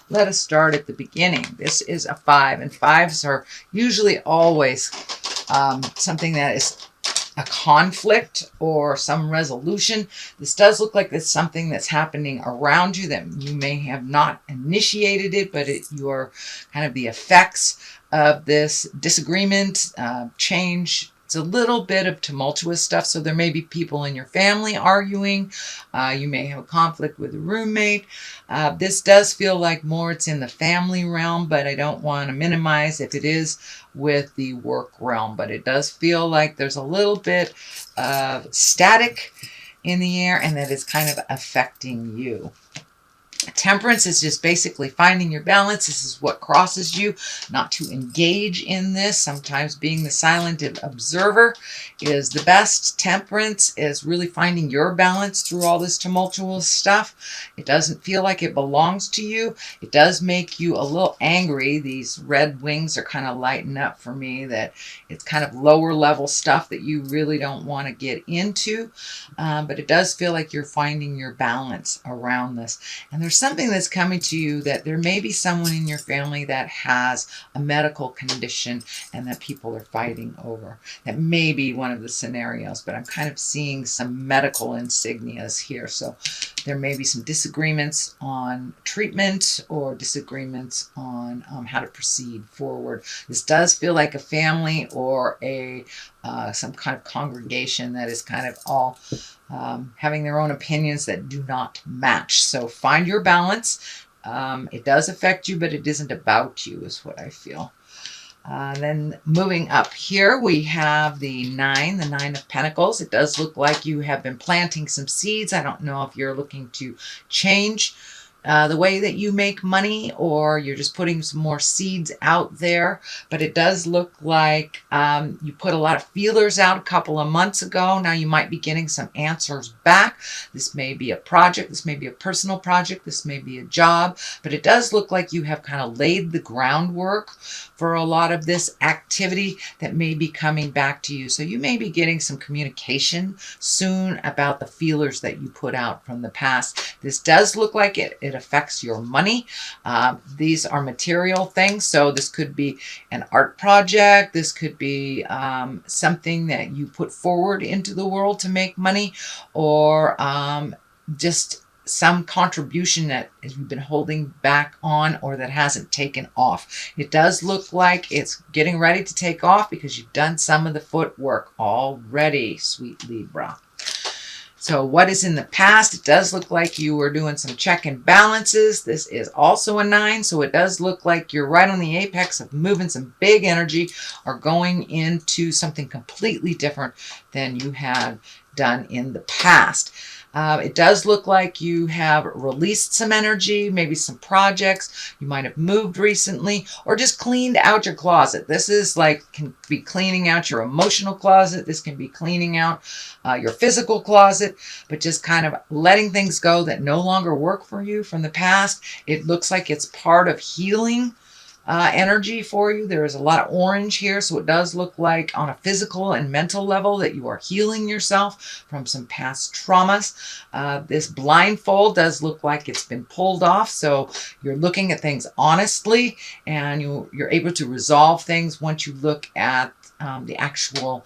let us start at the beginning. This is a 5, and 5s are usually always something that is a conflict or some resolution. This does look like it's something that's happening around you that you may have not initiated it, but you're kind of the effects of this disagreement, change. It's a little bit of tumultuous stuff. So there may be people in your family arguing. You may have a conflict with a roommate. This does feel like more it's in the family realm, but I don't want to minimize if it is with the work realm. But it does feel like there's a little bit of static in the air and that it's kind of affecting you. Temperance is just basically finding your balance. This is what crosses you, not to engage in this. Sometimes being the silent observer is the best. Temperance is really finding your balance through all this tumultuous stuff. It doesn't feel like it belongs to you. It does make you a little angry. These red wings are kind of lighting up for me that it's kind of lower level stuff that you really don't want to get into. But it does feel like you're finding your balance around this. And there's something that's coming to you that there may be someone in your family that has a medical condition and that people are fighting over. That may be one of the scenarios, but I'm kind of seeing some medical insignias here. So there may be some disagreements on treatment or disagreements on how to proceed forward. This does feel like a family or a some kind of congregation that is kind of all having their own opinions that do not match. So find your balance. It does affect you, but it isn't about you, is what I feel. Then moving up here, we have the 9 of Pentacles. It does look like you have been planting some seeds. I don't know if you're looking to change the way that you make money, or you're just putting some more seeds out there. But it does look like you put a lot of feelers out a couple of months ago. Now you might be getting some answers back. This may be a project. This may be a personal project. This may be a job. But it does look like you have kind of laid the groundwork for a lot of this activity that may be coming back to you. So you may be getting some communication soon about the feelers that you put out from the past. This does look like it affects your money. These are material things. So this could be an art project. This could be something that you put forward into the world to make money, or just some contribution that you've been holding back on or that hasn't taken off. It does look like it's getting ready to take off because you've done some of the footwork already, sweet Libra. So what is in the past? It does look like you were doing some check and balances. This is also a 9. So it does look like you're right on the apex of moving some big energy or going into something completely different than you had done in the past. It does look like you have released some energy, maybe some projects. You might have moved recently or just cleaned out your closet. This is like, can be cleaning out your emotional closet. This can be cleaning out your physical closet, but just kind of letting things go that no longer work for you from the past. It looks like it's part of healing energy for you. There is a lot of orange here, so it does look like on a physical and mental level that you are healing yourself from some past traumas. This blindfold does look like it's been pulled off, so you're looking at things honestly, and you're able to resolve things once you look at the actual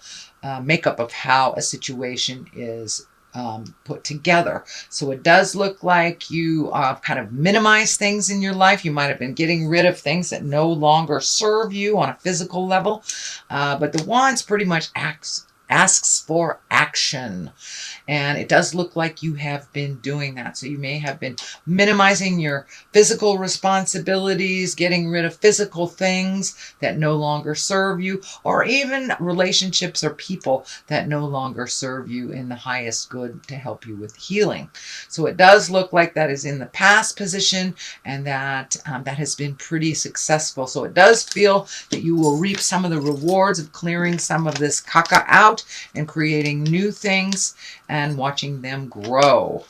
makeup of how a situation is put together. So it does look like you kind of minimize things in your life. You might have been getting rid of things that no longer serve you on a physical level. But the Wands pretty much asks for action. And it does look like you have been doing that. So you may have been minimizing your physical responsibilities, getting rid of physical things that no longer serve you, or even relationships or people that no longer serve you in the highest good to help you with healing. So it does look like that is in the past position, and that that has been pretty successful. So it does feel that you will reap some of the rewards of clearing some of this caca out and creating new things and watching them grow.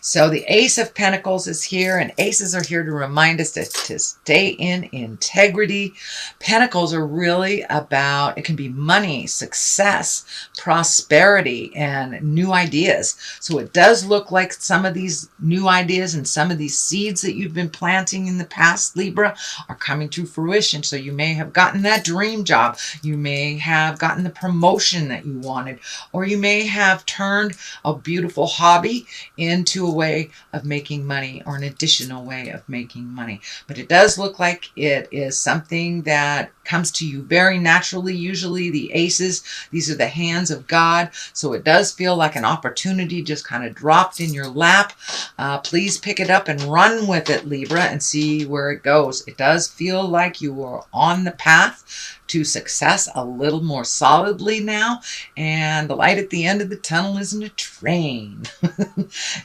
So the Ace of Pentacles is here, and aces are here to remind us to stay in integrity. Pentacles are really about, it can be money, success, prosperity, and new ideas. So it does look like some of these new ideas and some of these seeds that you've been planting in the past, Libra, are coming to fruition. So you may have gotten that dream job. You may have gotten the promotion that you wanted, or you may have turned a beautiful hobby into a way of making money, or an additional way of making money. But it does look like it is something that comes to you very naturally. Usually the aces, these are the hands of God. So it does feel like an opportunity just kind of dropped in your lap. Please pick it up and run with it, Libra, and see where it goes. It does feel like you are on the path to success a little more solidly now, and the light at the end of the tunnel isn't a train.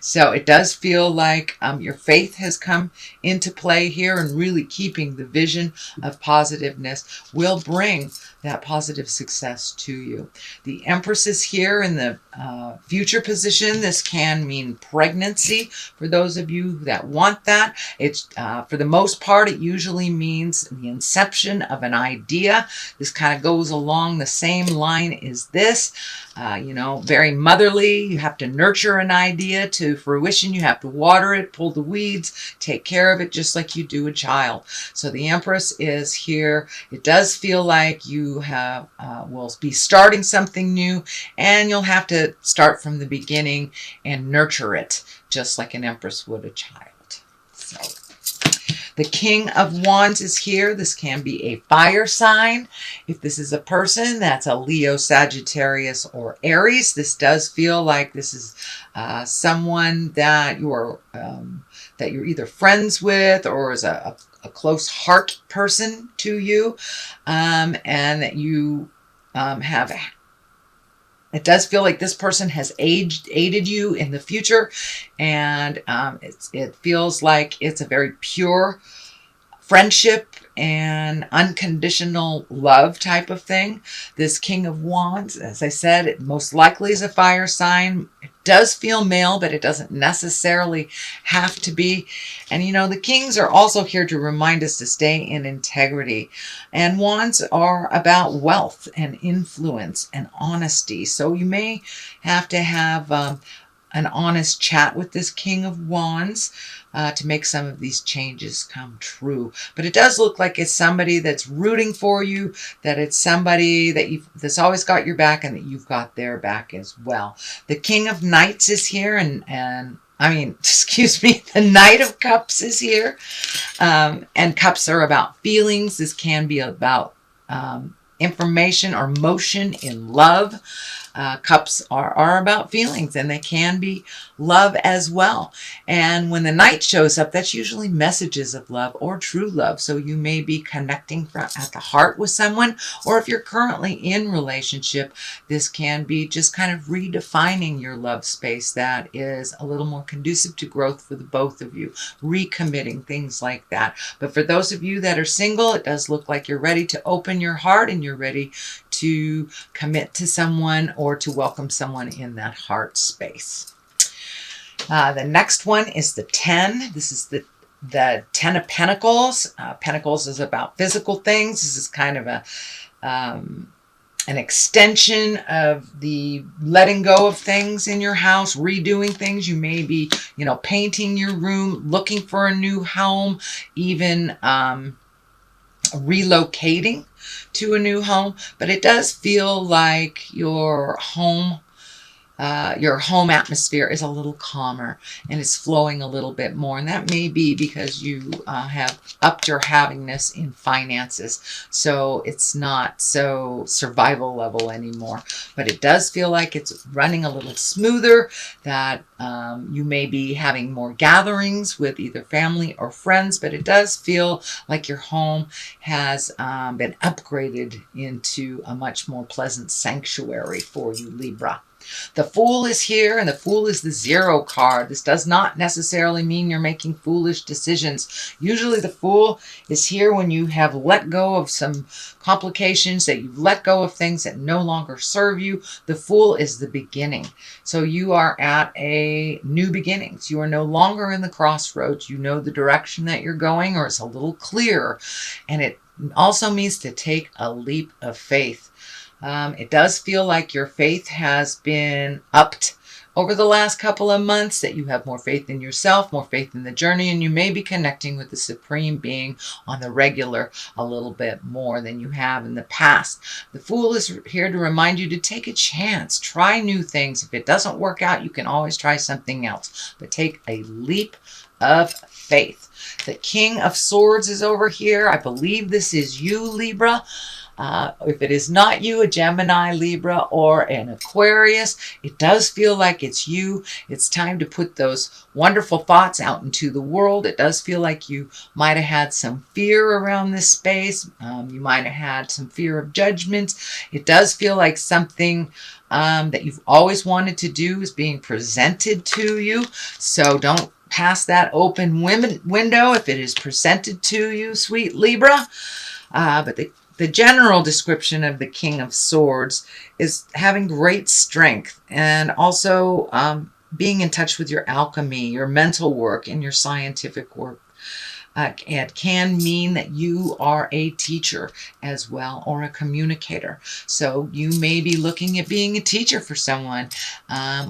So it does feel like your faith has come into play here, and really keeping the vision of positiveness will bring that positive success to you. The Empress is here in the future position. This can mean pregnancy for those of you that want that. It's for the most part, it usually means the inception of an idea. This kind of goes along the same line as this. You know, very motherly. You have to nurture an idea to fruition. You have to water it, pull the weeds, take care of it just like you do a child. So the Empress is here. It does feel like you have will be starting something new, and you'll have to start from the beginning and nurture it just like an Empress would a child. So the King of Wands is here. This can be a fire sign. If this is a person, that's a Leo, Sagittarius, or Aries. This does feel like this is someone that you're either friends with, or is a close heart person to you, and that you have. It does feel like this person has aided you in the future, and it feels like it's a very pure friendship and unconditional love type of thing. This King of Wands, as I said, it most likely is a fire sign. It does feel male, but it doesn't necessarily have to be. And you know, the kings are also here to remind us to stay in integrity. And wands are about wealth and influence and honesty. So you may have to have an honest chat with this King of Wands to make some of these changes come true. But it does look like it's somebody that's rooting for you, that it's somebody that's always got your back, and that you've got their back as well. The King of Knights is here, and excuse me, the Knight of Cups is here. And cups are about feelings. This can be about information or motion in love. Cups are about feelings, and they can be love as well. And when the Knight shows up, that's usually messages of love or true love. So you may be connecting at the heart with someone, or if you're currently in relationship, this can be just kind of redefining your love space that is a little more conducive to growth for the both of you, recommitting, things like that. But for those of you that are single, it does look like you're ready to open your heart, and you're ready to commit to someone or to welcome someone in that heart space. The next one is the 10. This is the 10 of Pentacles. Pentacles is about physical things. This is kind of an extension of the letting go of things in your house, redoing things. You may be, painting your room, looking for a new home, even relocating to a new home. But it does feel like your home atmosphere is a little calmer, and it's flowing a little bit more. And that may be because you have upped your havingness in finances. So it's not so survival level anymore. But it does feel like it's running a little smoother, that you may be having more gatherings with either family or friends. But it does feel like your home has been upgraded into a much more pleasant sanctuary for you, Libra. The Fool is here, and the Fool is the 0 card. This does not necessarily mean you're making foolish decisions. Usually the Fool is here when you have let go of some complications, that you've let go of things that no longer serve you. The Fool is the beginning. So you are at a new beginnings. You are no longer in the crossroads. You know the direction that you're going, or it's a little clearer. And it also means to take a leap of faith. It does feel like your faith has been upped over the last couple of months, that you have more faith in yourself, more faith in the journey, and you may be connecting with the Supreme Being on the regular a little bit more than you have in the past. The Fool is here to remind you to take a chance, try new things. If it doesn't work out, you can always try something else, but take a leap of faith. The King of Swords is over here. I believe this is you, Libra. If it is not you, a Gemini, Libra, or an Aquarius, it does feel like it's you. It's time to put those wonderful thoughts out into the world. It does feel like you might have had some fear around this space. You might have had some fear of judgment. It does feel like something that you've always wanted to do is being presented to you. So don't pass that open window if it is presented to you, sweet Libra. But the general description of the King of Swords is having great strength, and also being in touch with your alchemy, your mental work, and your scientific work. It can mean that you are a teacher as well, or a communicator. So you may be looking at being a teacher for someone,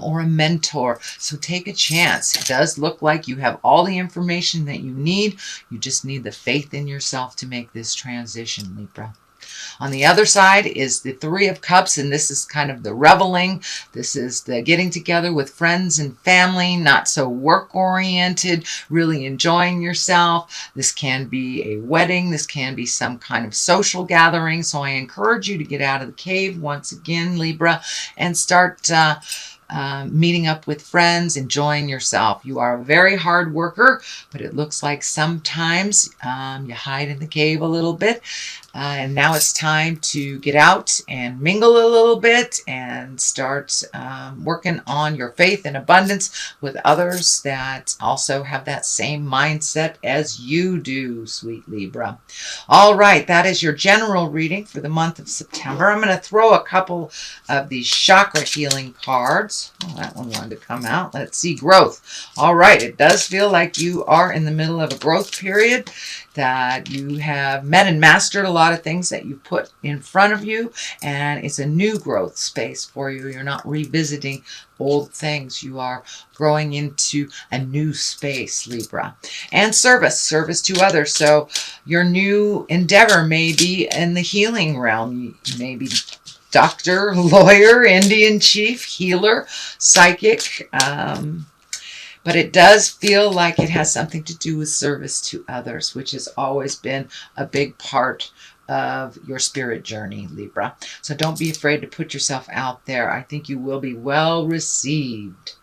or a mentor. So take a chance. It does look like you have all the information that you need. You just need the faith in yourself to make this transition, Libra. On the other side is the 3 of Cups, and this is kind of the reveling. This is the getting together with friends and family, not so work-oriented, really enjoying yourself. This can be a wedding. This can be some kind of social gathering. So I encourage you to get out of the cave once again, Libra, and start meeting up with friends, enjoying yourself. You are a very hard worker, but it looks like sometimes you hide in the cave a little bit. And now it's time to get out and mingle a little bit and start working on your faith and abundance with others that also have that same mindset as you do, sweet Libra. All right, that is your general reading for the month of September. I'm going to throw a couple of these chakra healing cards. Oh, that one wanted to come out. Let's see, growth. All right, it does feel like you are in the middle of a growth period, that you have met and mastered a lot of things that you put in front of you, and it's a new growth space for you. You're not revisiting old things. You are growing into a new space, Libra. And service to others. So your new endeavor may be in the healing realm. You may be doctor, lawyer, Indian chief, healer, psychic, but it does feel like it has something to do with service to others, which has always been a big part of your spirit journey, Libra. So don't be afraid to put yourself out there. I think you will be well received.